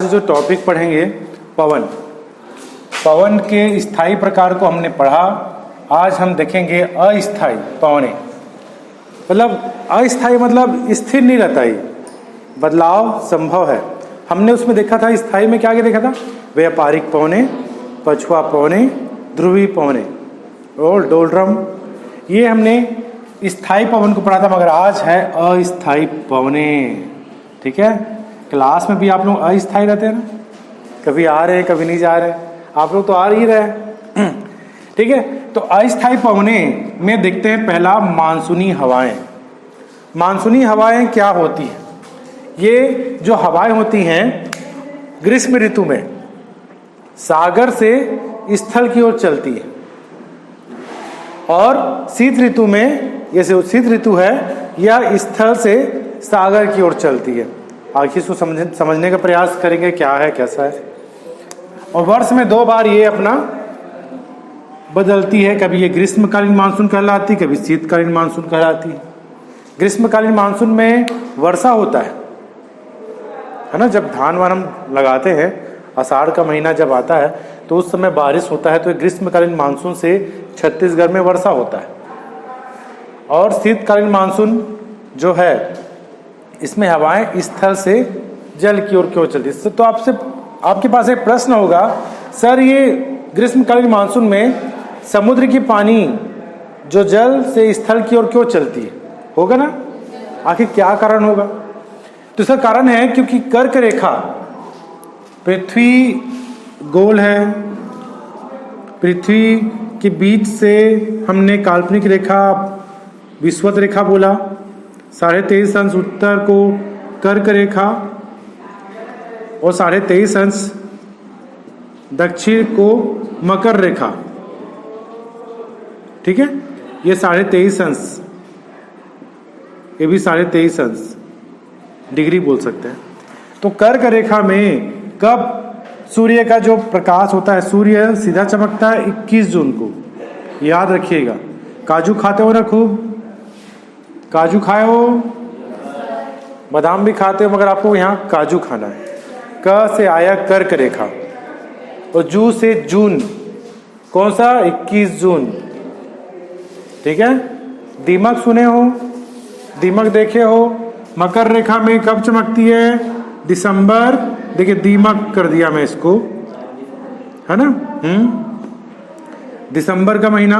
जो टॉपिक पढ़ेंगे पवन, पवन के स्थायी प्रकार को हमने पढ़ा। आज हम देखेंगे अस्थायी पवनें। मतलब अस्थायी मतलब स्थिर नहीं रहता, ही बदलाव संभव है। हमने उसमें देखा था स्थायी में क्या देखा था, व्यापारिक पवनें, पछुआ पवनें, ध्रुवी पवनें और डोलड्रम, ये हमने स्थायी पवन को पढ़ा था। मगर आज है अस्थायी पवनें। ठीक है, क्लास में भी आप लोग अस्थायी रहते हैं ना, कभी आ रहे हैं कभी नहीं जा रहे, आप लोग तो आ ही रहे। ठीक है, तो अस्थायी पवनें में देखते हैं पहला मानसूनी हवाएं। मानसूनी हवाएं क्या होती हैं? ये जो हवाएं होती हैं ग्रीष्म ऋतु में सागर से स्थल की ओर चलती है, और शीत ऋतु में, जैसे शीत ऋतु है, यह स्थल से सागर की ओर चलती है। आखिर इसको समझने का प्रयास करेंगे क्या है कैसा है। और वर्ष में 2 बार ये अपना बदलती है, कभी ये ग्रीष्मकालीन मानसून कहलाती, कभी शीतकालीन मानसून कहलाती है। ग्रीष्मकालीन मानसून में वर्षा होता है ना, जब धान वान हम लगाते हैं, आषाढ़ का महीना जब आता है तो उस समय बारिश होता है, तो ग्रीष्मकालीन मानसून से छत्तीसगढ़ में वर्षा होता है। और शीतकालीन मानसून जो है इसमें हवाएं स्थल से जल की ओर क्यों चलती है। तो आपके पास एक प्रश्न होगा, सर ये ग्रीष्मकालीन मानसून में समुद्र की पानी जो जल से स्थल की ओर क्यों चलती है, होगा ना, आखिर क्या कारण होगा? तो इसका कारण है क्योंकि कर्क रेखा, पृथ्वी गोल है, पृथ्वी के बीच से हमने काल्पनिक रेखा विषुवत रेखा बोला, 23.5 अंश उत्तर को कर्क रेखा और 23.5 अंश दक्षिण को मकर रेखा। ठीक है, ये 23.5 अंश, ये भी 23.5 अंश डिग्री बोल सकते हैं। तो कर्क रेखा में कब सूर्य का जो प्रकाश होता है, सूर्य सीधा चमकता है 21 जून को, याद रखिएगा। काजू खाते हो ना, खूब काजू खाए हो, बादाम भी खाते हो, मगर आपको यहाँ काजू खाना है। क से आया कर्क रेखा और जू से जून, कौन सा, 21 जून। ठीक है, दीमक सुने हो, दीमक देखे हो। मकर रेखा में कब चमकती है, दिसंबर, देखिए दीमक कर दिया मैं इसको, है ना। दिसंबर का महीना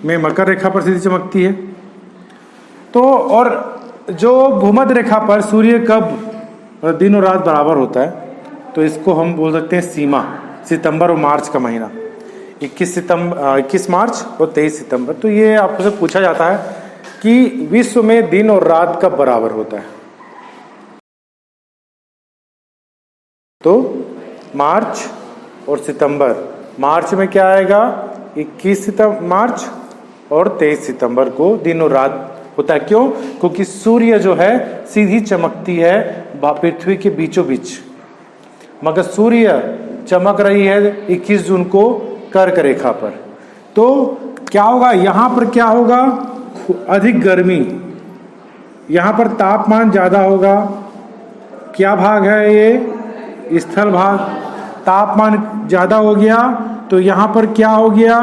में मकर रेखा पर सीधी चमकती है। तो और जो भूमध्य रेखा पर सूर्य कब दिन और रात बराबर होता है, तो इसको हम बोल सकते हैं सीमा, सितंबर और मार्च का महीना, 21 मार्च और 23 सितंबर। तो ये आपसे पूछा जाता है कि विश्व में दिन और रात कब बराबर होता है, तो मार्च और सितंबर। मार्च में क्या आएगा, 21 मार्च और 23 सितंबर को दिन और रात होता है। क्यों? क्योंकि सूर्य जो है सीधी चमकती है पृथ्वी के बीचों बीच, मगर सूर्य चमक रही है 21 जून को कर्क रेखा पर। तो क्या होगा, यहाँ पर क्या होगा, अधिक गर्मी, यहाँ पर तापमान ज्यादा होगा। क्या भाग है ये, स्थल भाग। तापमान ज्यादा हो गया तो यहाँ पर क्या हो गया,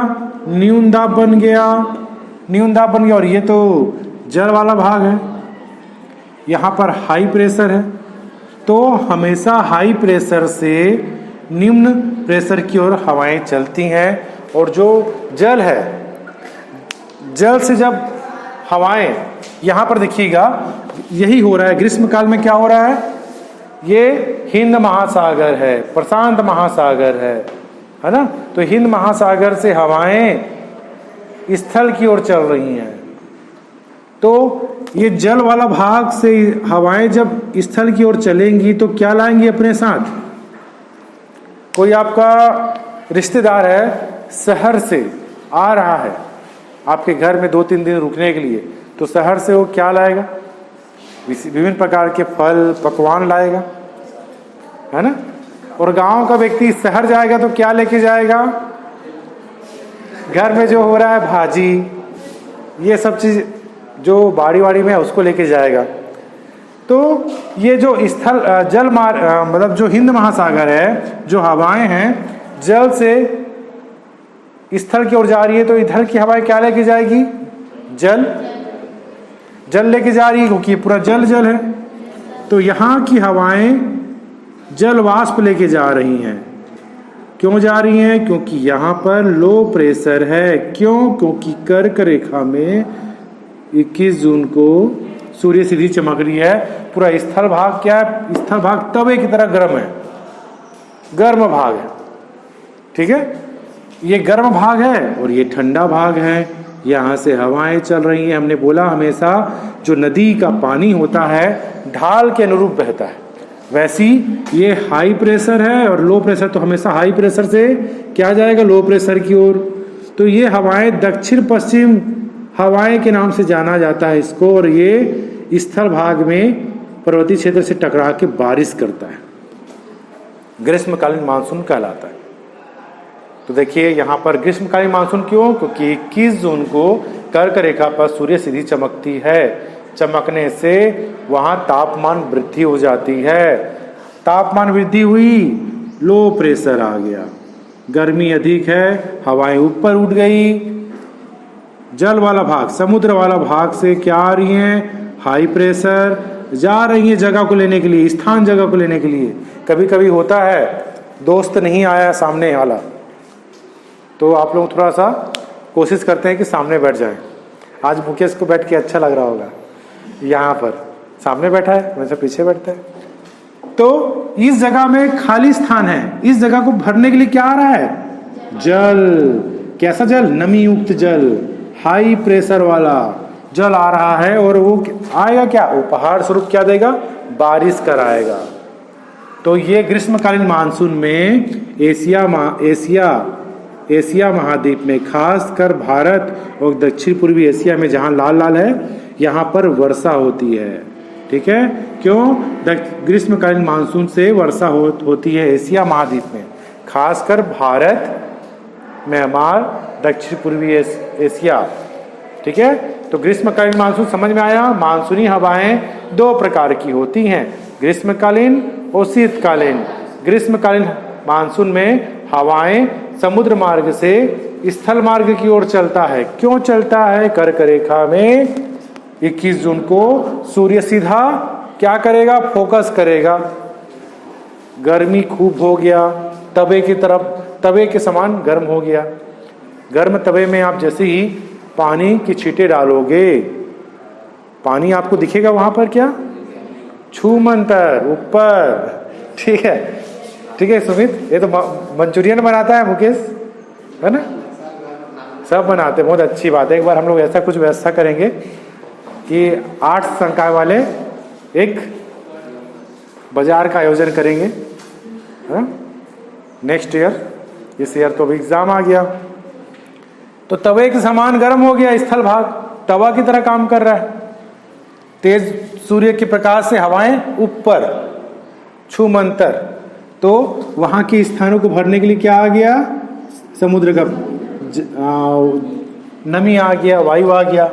न्यून दाब बन गया, न्यून दाब बन गया। और ये तो जल वाला भाग है, यहाँ पर हाई प्रेशर है, तो हमेशा हाई प्रेशर से निम्न प्रेशर की ओर हवाएं चलती हैं। और जो जल है, जल से जब हवाएं, यहाँ पर देखिएगा यही हो रहा है ग्रीष्मकाल में, क्या हो रहा है, ये हिंद महासागर है, प्रशांत महासागर है ना। तो हिंद महासागर से हवाएं स्थल की ओर चल रही हैं। तो ये जल वाला भाग से हवाएं जब स्थल की ओर चलेंगी तो क्या लाएंगी अपने साथ। कोई आपका रिश्तेदार है, शहर से आ रहा है आपके घर में 2-3 दिन रुकने के लिए, तो शहर से वो क्या लाएगा, विभिन्न प्रकार के फल पकवान लाएगा, है ना। और गांव का व्यक्ति शहर जाएगा तो क्या लेके जाएगा, घर में जो हो रहा है भाजी, ये सब चीज जो बाड़ी में है उसको लेके जाएगा। तो तो ये जो स्थल जल मार्ग मतलब जो हिंद महासागर है, जो हवाएं हैं जल से स्थल की ओर जा रही है, तो इधर की हवाएं क्या लेके जाएगी? जल लेके जा रही है, क्योंकि पूरा जल है। तो यहाँ की हवाएं जल वाष्प लेके जा रही हैं। क्यों जा रही हैं? क्योंकि यहाँ पर लो प्रेशर है। क्यों? क्योंकि कर्क रेखा में 21 जून को सूर्य सीधी चमक रही है। पूरा स्थल भाग क्या है? स्थल भाग तवे की तरह गर्म है, गर्म भाग है। ठीक है, ये गर्म भाग है और ये ठंडा भाग है। यहाँ से हवाएं चल रही हैं। हमने बोला हमेशा जो नदी का पानी होता है ढाल के अनुरूप बहता है, वैसी ये हाई प्रेशर है और लो प्रेशर, तो हमेशा हाई प्रेशर से क्या जाएगा? लो प्रेशर की ओर। तो ये हवाएं दक्षिण पश्चिम हवाएं के नाम से जाना जाता है इसको, और ये स्थल भाग में पर्वतीय क्षेत्र से टकरा के बारिश करता है, ग्रीष्मकालीन मानसून कहलाता है। तो देखिए यहाँ पर ग्रीष्मकालीन मानसून क्यों? क्योंकि 21 जून को कर्क रेखा पर सूर्य सीधी चमकती है। चमकने से वहाँ तापमान वृद्धि हो जाती है। तापमान वृद्धि हुई, लो प्रेशर आ गया, गर्मी अधिक है, हवाएं ऊपर उठ गई। जल वाला भाग, समुद्र वाला भाग से क्या आ रही हैं? हाई प्रेशर जा रही है जगह को लेने के लिए, स्थान जगह को लेने के लिए। कभी कभी होता है दोस्त नहीं आया सामने वाला, तो आप लोग थोड़ा सा कोशिश करते हैं कि सामने बैठ जाए। आज मुकेश को बैठ के अच्छा लग रहा होगा, यहाँ पर सामने बैठा है, वैसे पीछे बैठता है। तो इस जगह में खाली स्थान है, इस जगह को भरने के लिए क्या आ रहा है? जल। कैसा जल? नमी युक्त जल, हाई प्रेशर वाला जल आ रहा है। और वो आएगा क्या? उपहार स्वरूप क्या देगा? बारिश कराएगा। तो ये ग्रीष्मकालीन मानसून में एशिया महाद्वीप में, खासकर भारत और दक्षिण पूर्वी एशिया में जहां लाल लाल है, यहाँ पर वर्षा होती है। ठीक है, क्यों? ग्रीष्मकालीन मानसून से वर्षा होती है एशिया महाद्वीप में, खासकर भारत, म्यांमार, दक्षिण पूर्वी एशिया। ठीक है, तो ग्रीष्मकालीन मानसून समझ में आया। मानसूनी हवाएं दो प्रकार की होती हैं, ग्रीष्मकालीन और शीतकालीन। ग्रीष्मकालीन मानसून में हवाएं समुद्र मार्ग से स्थल मार्ग की ओर चलता है। क्यों चलता है? कर्क रेखा में 21 जून को सूर्य सीधा क्या करेगा? फोकस करेगा। गर्मी खूब हो गया, तवे की तरफ, तवे के समान गर्म हो गया। गर्म तवे में आप जैसे ही पानी की छींटे डालोगे, पानी आपको दिखेगा वहां पर क्या? छूमंतर ऊपर। ठीक है, ठीक है सुमित, ये तो मंचूरियन बनाता है मुकेश, है ना? सब बनाते हैं, बहुत अच्छी बात है। एक बार हम लोग ऐसा कुछ व्यवस्था करेंगे कि 8 संकाय वाले एक बाजार का आयोजन करेंगे, है ना? Next year. इस ईयर तो एग्जाम आ गया, तो तवे के समान गर्म हो गया स्थल भाग, तवा की तरह काम कर रहा है। तेज सूर्य के प्रकाश से हवाएं ऊपर, छूमंतर। तो वहां के स्थानों को भरने के लिए क्या आ गया? समुद्र का नमी आ गया, वायु आ गया।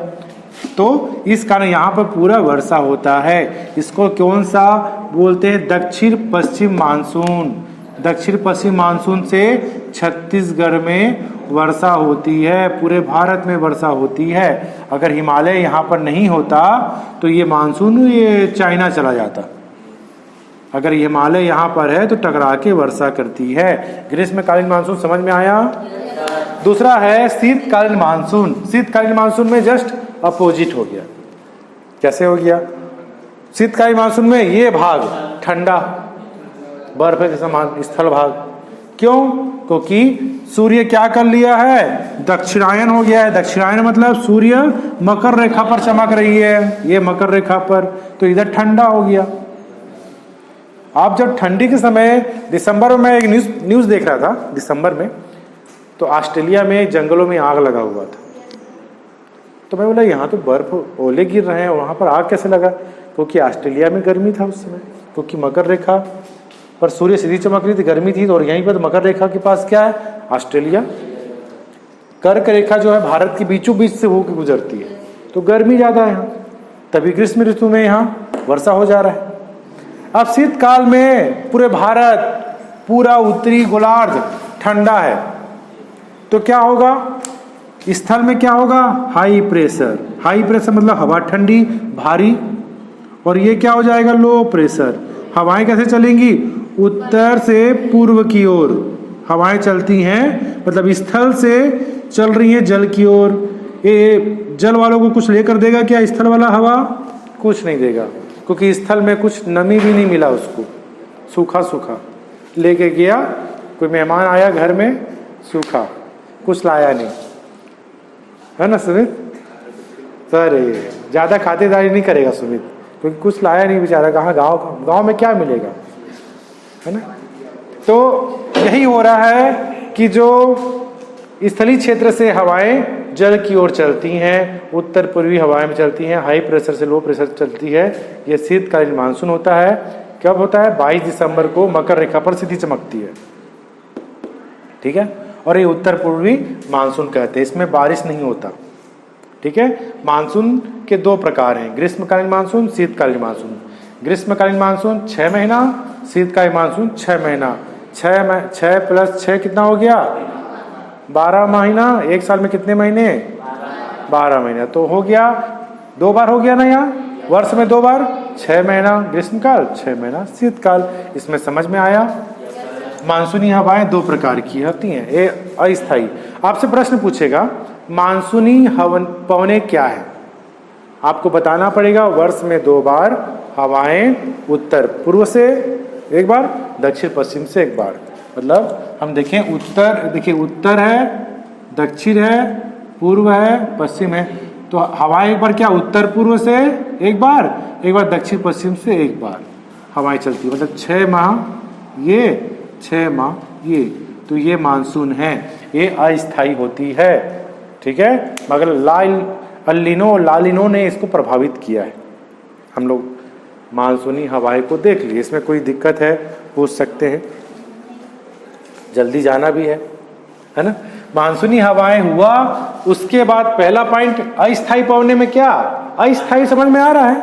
तो इस कारण यहाँ पर पूरा वर्षा होता है। इसको कौन सा बोलते हैं? दक्षिण पश्चिम मानसून। दक्षिण पश्चिम मानसून से छत्तीसगढ़ में वर्षा होती है, पूरे भारत में वर्षा होती है। अगर हिमालय यहाँ पर नहीं होता तो ये मानसून ये चाइना चला जाता। अगर हिमालय यहाँ पर है तो टकरा के वर्षा करती है। ग्रीष्मकालीन मानसून समझ में आया? दूसरा है शीतकालीन मानसून। शीतकालीन मानसून में जस्ट अपोजिट हो गया। कैसे हो गया? शीतकालीन मानसून में ये भाग ठंडा, बर्फ के समान स्थल भाग। क्यों? क्योंकि सूर्य क्या कर लिया है? दक्षिणायन हो गया है। दक्षिणायन मतलब सूर्य मकर रेखा पर चमक रही है, ये मकर रेखा पर, तो इधर ठंडा हो गया। आप जब ठंडी के समय दिसंबर में एक न्यूज देख रहा था, दिसंबर में, तो ऑस्ट्रेलिया में जंगलों में आग लगा हुआ था। तो मैं बोला यहाँ तो बर्फ, ओले गिर रहे हैं, वहां पर आग कैसे लगा? क्योंकि ऑस्ट्रेलिया में गर्मी था उस समय, क्योंकि मकर रेखा पर सूर्य सीधी चमक रही थी, गर्मी थी। और यहीं पर मकर रेखा के पास क्या है? ऑस्ट्रेलिया। कर्क रेखा जो है भारत के बीचों बीच से होकर गुजरती है, तो गर्मी ज्यादा है यहाँ। तभी ग्रीष्म ऋतु में यहाँ वर्षा हो जा रहा है। अब शीतकाल में पूरे भारत, पूरा उत्तरी गोलार्ध ठंडा है, तो क्या होगा, स्थल में क्या होगा, हाई प्रेशर। हाई प्रेशर मतलब हवा ठंडी भारी, और ये क्या हो जाएगा, लो प्रेशर। हवाएं कैसे चलेंगी, उत्तर से पूर्व की ओर हवाएं चलती हैं, मतलब स्थल से चल रही हैं जल की ओर। ये जल वालों को कुछ लेकर देगा क्या स्थल वाला हवा, कुछ नहीं देगा, क्योंकि स्थल में कुछ नमी भी नहीं मिला उसको, सूखा सूखा लेके गया। कोई मेहमान आया घर में, सूखा, कुछ लाया नहीं, है ना सुमित सर, ज्यादा खातिरदारी नहीं करेगा सुमित, क्योंकि कुछ लाया नहीं बेचारा, कहाँ गांव में क्या मिलेगा, है ना। तो यही हो रहा है कि जो स्थलीय क्षेत्र से हवाएं जल की ओर चलती हैं, उत्तर पूर्वी हवाएं में चलती हैं, हाई प्रेशर से लो प्रेशर चलती है, यह शीतकालीन मानसून होता है। कब होता है, 22 दिसंबर को मकर रेखा पर सीधी चमकती है, ठीक है। और ये उत्तर पूर्वी मानसून कहते हैं, इसमें बारिश नहीं होता, ठीक है। मानसून के दो प्रकार हैं, ग्रीष्मकालीन मानसून, शीतकालीन मानसून। ग्रीष्मकालीन मानसून 6 महीना, शीतकालीन मानसून 6 महीना। 6 प्लस 6 कितना हो गया, 12 महीना। एक साल में कितने महीने, 12 महीना, तो हो गया 2 बार हो गया ना, यहाँ वर्ष में 2 बार, 6 महीना ग्रीष्मकाल, 6 महीना शीतकाल। इसमें समझ में आया। मानसूनी हवाएं 2 प्रकार की होती हैं, ये अस्थायी। आपसे प्रश्न पूछेगा मानसूनी पवनें क्या है, आपको बताना पड़ेगा। वर्ष में 2 बार हवाएं उत्तर पूर्व से एक बार, दक्षिण पश्चिम से एक बार। मतलब हम देखें उत्तर, देखिए उत्तर है, दक्षिण है, पूर्व है, पश्चिम है, तो हवाएं एक बार क्या उत्तर पूर्व से एक बार दक्षिण पश्चिम से एक बार हवाएं चलती है। मतलब 6 माह ये, 6 माह ये, तो ये मानसून है, ये अस्थायी होती है, ठीक है। मगर लालिनो ने इसको प्रभावित किया है। हम लोग मानसूनी हवाएं को देख लिए, इसमें कोई दिक्कत है पूछ सकते हैं, जल्दी जाना भी है ना। मानसूनी हवाएं हुआ, उसके बाद पहला पॉइंट अस्थायी पवने में क्या, अस्थायी समझ में आ रहा है,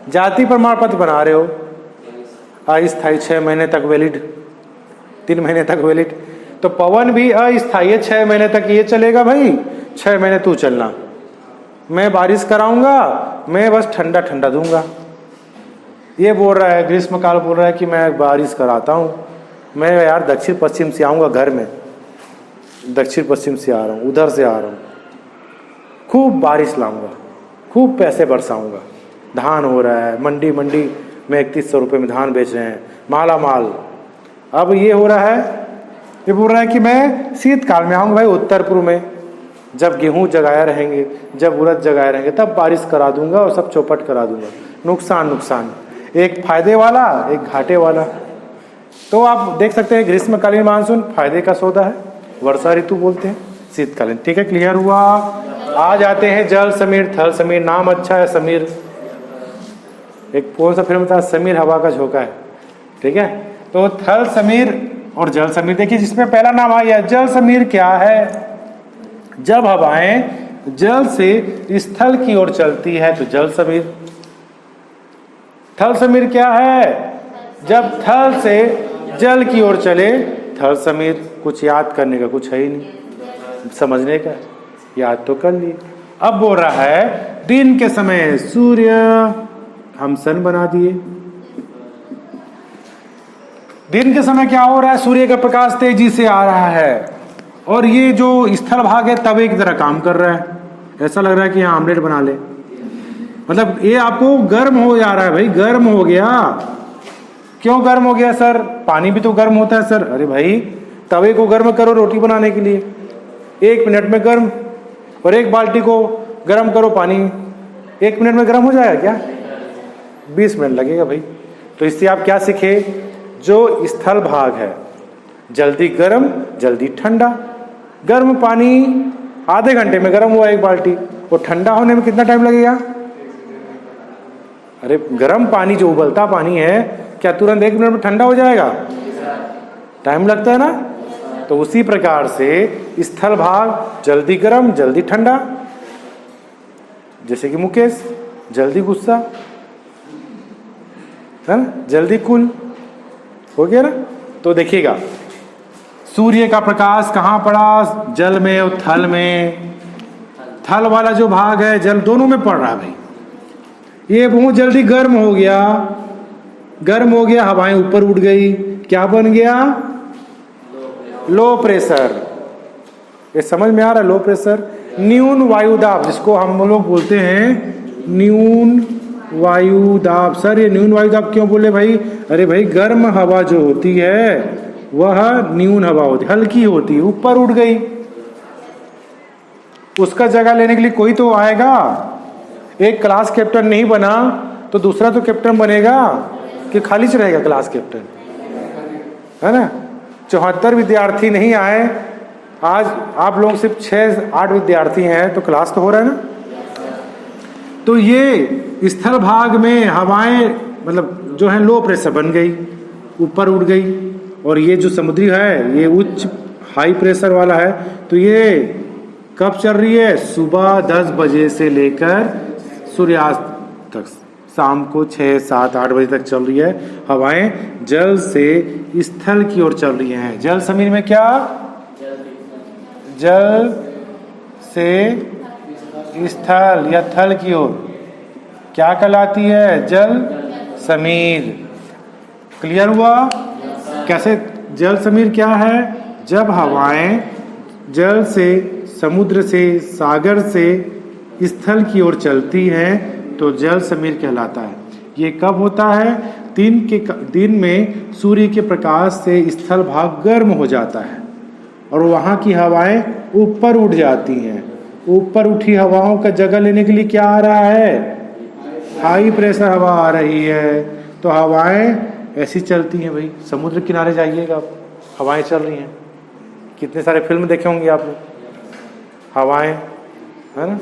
जाति प्रमाण पत्र बना रहे हो, अस्थायी 6 महीने तक वैलिड, 3 महीने तक वैलिड, तो पवन भी अस्थायी है, 6 महीने तक ये चलेगा भाई, 6 महीने तू चलना, मैं बारिश कराऊंगा, मैं बस ठंडा ठंडा दूंगा। ये बोल रहा है, ग्रीष्मकाल बोल रहा है कि मैं बारिश कराता हूँ, मैं यार दक्षिण पश्चिम से आऊँगा, घर में दक्षिण पश्चिम से आ रहा हूँ, उधर से आ रहा हूँ, खूब बारिश लाऊंगा, खूब पैसे बरसाऊंगा, धान हो रहा है, मंडी में 3100 रुपये में धान बेच रहे हैं, माला माल। अब ये हो रहा है, ये बोल रहा है कि मैं शीतकाल में आऊँगा भाई, उत्तर पूर्व में, जब गेहूँ जगाया रहेंगे, जब उड़द जगाए रहेंगे, तब बारिश करा दूंगा और सब चौपट करा दूंगा। नुकसान, एक फायदे वाला, एक घाटे वाला। तो आप देख सकते हैं ग्रीष्मकालीन मानसून फायदे का सौदा है, वर्षा ऋतु बोलते हैं, शीतकालीन, ठीक है। क्लियर हुआ। आ जाते हैं जल समीर थल समीर, नाम अच्छा है समीर, एक कौन सा फिल्म था, समीर हवा का झोंका है, ठीक है। तो थल समीर और जल समीर, देखिए जिसमें पहला नाम आया जल समीर क्या है, जब हवाएं जल से स्थल की ओर चलती है तो जल समीर। थल समीर क्या है, जब थल से जल की ओर चले थल समीर। कुछ याद करने का कुछ है ही नहीं, समझने का याद तो कर लिए। अब बोल रहा है दिन के समय सूर्य, हम सन बना दिए। दिन के समय क्या हो रहा है, सूर्य का प्रकाश तेजी से आ रहा है और ये जो स्थल भाग है तवे की तरह काम कर रहा है, ऐसा लग रहा है कि यहाँ आमलेट बना ले। मतलब ये आपको गर्म हो जा रहा है भाई, गर्म हो गया। क्यों गर्म हो गया सर, पानी भी तो गर्म होता है सर। अरे भाई तवे को गर्म करो रोटी बनाने के लिए, 1 मिनट में गर्म, और 1 बाल्टी को गर्म करो पानी, 1 मिनट में गर्म हो जाएगा क्या, 20 मिनट लगेगा भाई। तो इससे आप क्या सीखे, जो स्थल भाग है जल्दी गर्म जल्दी ठंडा। गर्म पानी आधे घंटे में गर्म हुआ 1 बाल्टी, और ठंडा होने में कितना टाइम लगेगा। अरे गर्म पानी जो उबलता पानी है क्या तुरंत 1 मिनट में ठंडा हो जाएगा, टाइम लगता है ना। तो उसी प्रकार से स्थल भाग जल्दी गर्म जल्दी ठंडा, जैसे कि मुकेश जल्दी गुस्सा है ना, जल्दी कूल हो गया ना। तो देखिएगा सूर्य का प्रकाश कहाँ पड़ा, जल में और थल में। थल वाला जो भाग है जल दोनों में पड़ रहा है भाई। ये बहुत जल्दी गर्म हो गया, गर्म हो गया, हवाएं ऊपर उठ गई, क्या बन गया, लो प्रेशर। ये समझ में आ रहा है, लो प्रेशर, न्यून वायुदाब, जिसको हम लोग बोलते हैं न्यून वायुदाब। सर ये न्यून वायुदाब क्यों बोले भाई? अरे भाई गर्म हवा जो होती है वह न्यून हवा होती है, हल्की होती है, ऊपर उठ गई, उसका जगह लेने के लिए कोई तो आएगा। एक क्लास कैप्टन नहीं बना तो दूसरा तो कैप्टन बनेगा कि खाली से रहेगा क्लास कैप्टन, है ना। 74 विद्यार्थी नहीं आए, आज आप लोग सिर्फ 6-8 विद्यार्थी हैं, तो क्लास तो हो रहा है ना। तो ये स्थल भाग में हवाएं मतलब जो है लो प्रेशर बन गई, ऊपर उड़ गई, और ये जो समुद्री है ये उच्च हाई प्रेशर वाला है। तो ये कब चल रही है? सुबह 10 बजे से लेकर सूर्यास्त तक, शाम को 6-7-8 बजे तक चल रही है। हवाएं जल से स्थल की ओर चल रही हैं। जल समीर में क्या? जल से स्थल या थल की ओर क्या कहलाती है? जल समीर। क्लियर हुआ? कैसे जल समीर क्या है? जब हवाएं जल से, समुद्र से, सागर से स्थल की ओर चलती हैं तो जल समीर कहलाता है। ये कब होता है? दिन में सूर्य के प्रकाश से स्थल भाग गर्म हो जाता है और वहाँ की हवाएं ऊपर उठ जाती हैं। ऊपर उठी हवाओं का जगह लेने के लिए क्या आ रहा है? हाई प्रेशर हवा आ रही है। तो हवाएं ऐसी चलती हैं भाई। समुद्र किनारे जाइएगा आप, हवाएं चल रही हैं। कितने सारे फिल्म देखे होंगे आप लोग, हवाएं, है ना,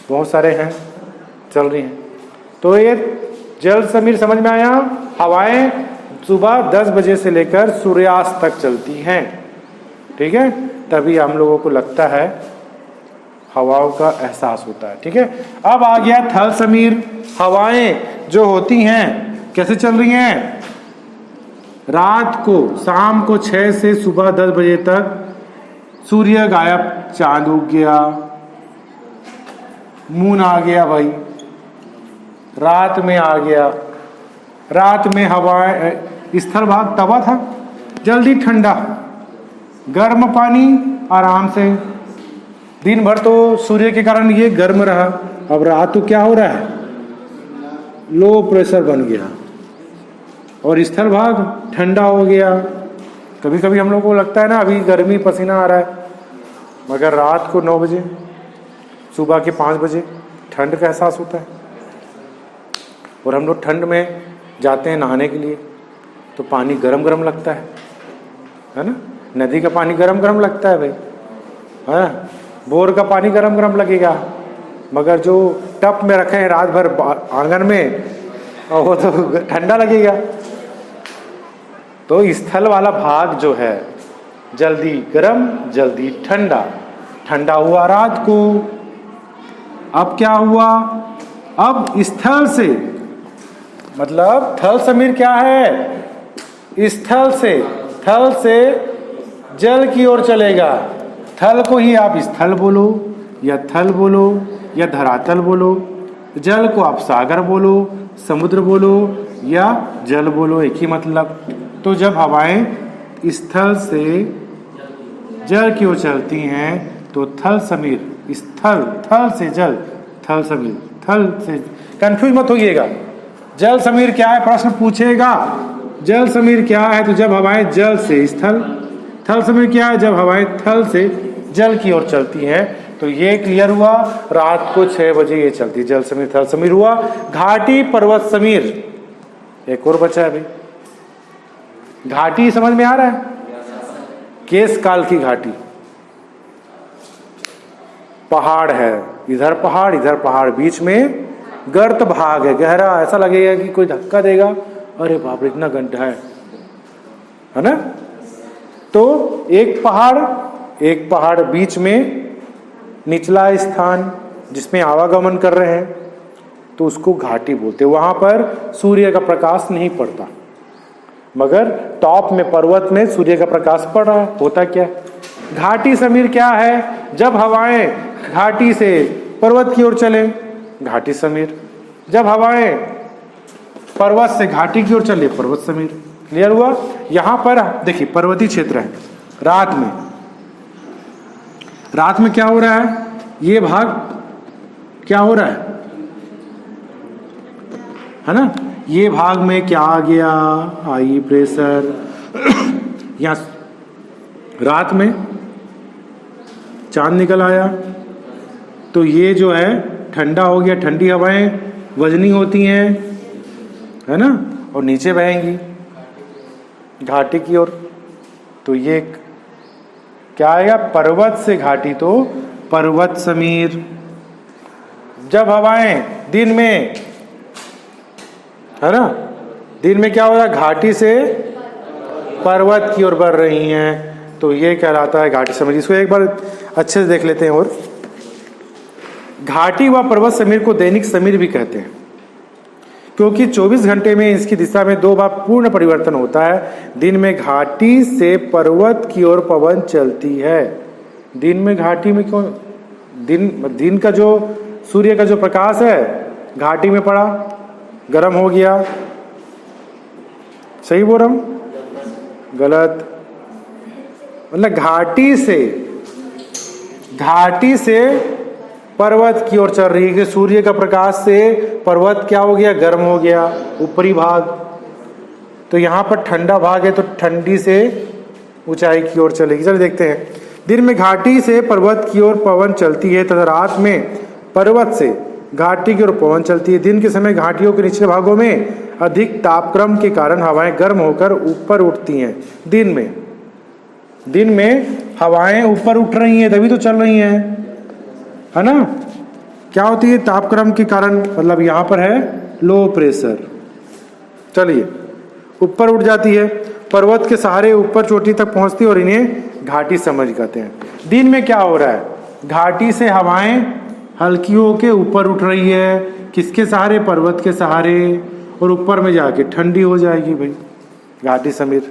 बहुत सारे हैं, चल रही हैं। तो ये जल समीर समझ में आया? हवाएं सुबह 10 बजे से लेकर सूर्यास्त तक चलती हैं, ठीक है। तभी हम लोगों को लगता है, हवाओं का एहसास होता है, ठीक है। अब आ गया थल समीर। हवाएं जो होती हैं कैसे चल रही हैं? रात को, शाम को 6 से सुबह 10 बजे तक सूर्य गायब, चांद उग गया, मून आ गया भाई, रात में आ गया। रात में हवाएं, स्थल भाग तवा था, जल्दी ठंडा, गर्म पानी आराम से। दिन भर तो सूर्य के कारण ये गर्म रहा, अब रात तो क्या हो रहा है? लो प्रेशर बन गया और स्थल भाग ठंडा हो गया। कभी कभी हम लोग को लगता है ना अभी गर्मी, पसीना आ रहा है, मगर रात को 9 बजे, सुबह के 5 बजे ठंड का एहसास होता है। और हम लोग ठंड में जाते हैं नहाने के लिए तो पानी गरम गरम लगता है ना। नदी का पानी गरम गरम लगता है भाई, हाँ। बोर का पानी गरम गरम लगेगा, मगर जो टप में रखे हैं रात भर आंगन में, और वो तो ठंडा लगेगा। तो स्थल वाला भाग जो है जल्दी गर्म जल्दी ठंडा, ठंडा हुआ रात को। अब क्या हुआ? अब स्थल से, मतलब थल समीर क्या है? स्थल से, थल से जल की ओर चलेगा। थल को ही आप स्थल बोलो या थल बोलो या धरातल बोलो, जल को आप सागर बोलो, समुद्र बोलो या जल बोलो, एक ही मतलब। तो जब हवाएं स्थल से जल की ओर चलती हैं तो थल समीर, स्थल, थल से जल, थल समीर, थल से, कंफ्यूज मत होइएगा। जल समीर क्या है प्रश्न पूछेगा, जल समीर क्या है तो जब हवाएं जल से स्थल, थल समीर क्या है जब हवाएं थल से जल की ओर चलती हैं। तो ये क्लियर हुआ। रात को 6 बजे ये चलती, जल समीर थल समीर हुआ। घाटी पर्वत समीर, एक और बचा है भाई। घाटी समझ में आ रहा है? केश काल की घाटी, पहाड़ है, इधर पहाड़, बीच में गर्त भाग है, गहरा, ऐसा लगेगा कि कोई धक्का देगा, अरे बाप रे इतना गड्ढा है ना। तो एक पहाड़ बीच में निचला स्थान जिसमें आवागमन कर रहे हैं, तो उसको घाटी बोलते हैं। वहां पर सूर्य का प्रकाश नहीं पड़ता, मगर टॉप में पर्वत में सूर्य का प्रकाश पड़ रहा है। होता क्या है? घाटी समीर क्या है? जब हवाएं घाटी से पर्वत की ओर चले, घाटी समीर। जब हवाएं पर्वत से घाटी की ओर चले, पर्वत समीर। क्लियर हुआ? यहां पर देखिए पर्वतीय क्षेत्र है। रात में क्या हो रहा है? ये भाग क्या हो रहा है ना? ये भाग में क्या आ गया? High pressure. यहां रात में चांद निकल आया, तो ये जो है ठंडा हो गया। ठंडी हवाएं वजनी होती हैं, है ना, और नीचे बहेंगी घाटी की ओर। तो ये क्या आएगा? पर्वत से घाटी तो पर्वत समीर। जब हवाएं दिन में, है ना, दिन में क्या हो रहा है? घाटी से पर्वत की ओर बढ़ रही हैं, तो ये कहलाता है घाटी समीर। इसको एक बार अच्छे से देख लेते हैं। और घाटी व पर्वत समीर को दैनिक समीर भी कहते हैं, क्योंकि 24 घंटे में इसकी दिशा में 2 बार पूर्ण परिवर्तन होता है। दिन में घाटी से पर्वत की ओर पवन चलती है। दिन में घाटी में क्यों? दिन का जो सूर्य का जो प्रकाश है घाटी में पड़ा, गर्म हो गया। सही बोल रहा हूं? गलत। मतलब घाटी से पर्वत की ओर चल रही है कि सूर्य का प्रकाश से पर्वत क्या हो गया? गर्म हो गया, ऊपरी भाग। तो यहां पर ठंडा भाग है, तो ठंडी से ऊंचाई की ओर चलेगी। चलिए देखते हैं। दिन में घाटी से पर्वत की ओर पवन चलती है तथा रात में पर्वत से घाटी की ओर पवन चलती है। दिन के समय घाटियों के निचले भागों में अधिक तापक्रम के कारण हवाएं गर्म होकर ऊपर उठती हैं। दिन में हवाएं ऊपर उठ रही हैं, तभी तो चल रही हैं, है ना। क्या होती है? तापक्रम के कारण, मतलब यहां पर है लो प्रेशर। चलिए, ऊपर उठ जाती है, पर्वत के सहारे ऊपर चोटी तक पहुंचती है और इन्हें घाटी समीर कहते हैं। दिन में क्या हो रहा है? घाटी से हवाएं हल्की होके ऊपर उठ रही है, किसके सहारे? पर्वत के सहारे, और ऊपर में जाके ठंडी हो जाएगी भाई, घाटी समीर।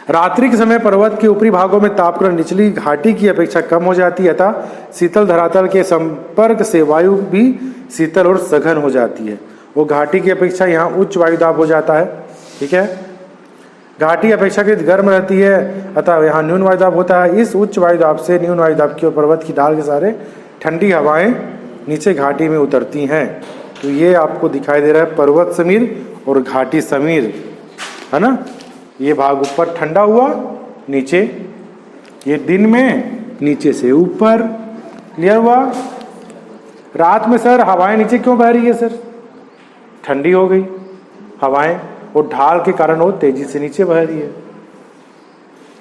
रात्रि के समय पर्वत के ऊपरी भागों में तापक्रम निचली घाटी की अपेक्षा कम हो जाती है, अतः शीतल धरातल के संपर्क से वायु भी शीतल और सघन हो जाती है। वो घाटी की अपेक्षा यहाँ उच्च वायुदाब हो जाता है। ठीक है, घाटी अपेक्षाकृत गर्म रहती है, अतः यहाँ न्यून वायुदाब होता है। इस उच्च वायुदाब से न्यून वायुदाब की ओर पर्वत की ढाल के सहारे ठंडी हवाएं नीचे घाटी में उतरती हैं। तो ये आपको दिखाई दे रहा है पर्वत समीर और घाटी समीर, है ना। ये भाग ऊपर ठंडा हुआ, नीचे ये दिन में नीचे से ऊपर। क्लियर हुआ? रात में सर हवाएं नीचे क्यों बह रही है? सर ठंडी हो गई हवाएं, और ढाल के कारण वो तेजी से नीचे बह रही है।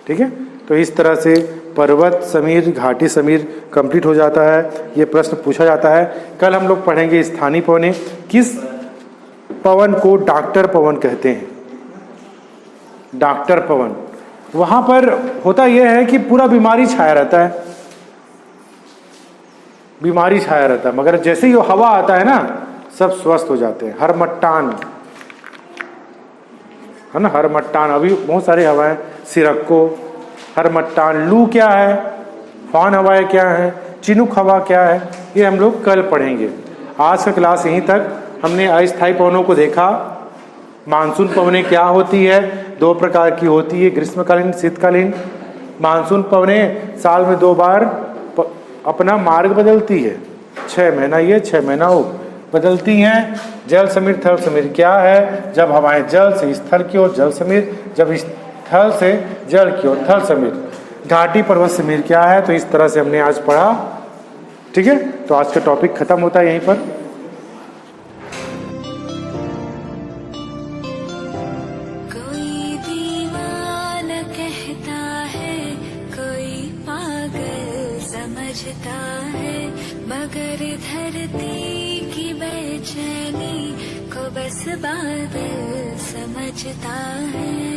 ठीक है, तो इस तरह से पर्वत समीर घाटी समीर कंप्लीट हो जाता है। ये प्रश्न पूछा जाता है। कल हम लोग पढ़ेंगे स्थानीय पवन। किस पवन को डॉक्टर पवन कहते हैं? डॉक्टर पवन। वहां पर होता यह है कि पूरा बीमारी छाया रहता है, बीमारी छाया रहता है, मगर जैसे ही वो हवा आता है ना, सब स्वस्थ हो जाते हैं। हरमट्टान, है ना, हरमट्टान। अभी बहुत सारी हवाएं, सिरक्को, हरमट्टान। लू क्या है? फान हवाएं क्या है? चिनुक हवा क्या है? ये हम लोग कल पढ़ेंगे। आज का क्लास यहीं तक। हमने अस्थायी पवनों को देखा। मानसून पवनें क्या होती है? 2 प्रकार की होती है, ग्रीष्मकालीन, शीतकालीन। मानसून पवनें साल में 2 बार अपना मार्ग बदलती है। 6 महीना ये, 6 महीना वो बदलती हैं। जल समीर, थल समीर क्या है? जब हवाएं जल से स्थल की ओर, जल समीर। जब स्थल से जल की ओर, थल समीर। घाटी पर्वत समीर क्या है? तो इस तरह से हमने आज पढ़ा। ठीक है, तो आज का टॉपिक खत्म होता है यहीं पर। मगर धरती की बेचैनी को बस बादल समझता है।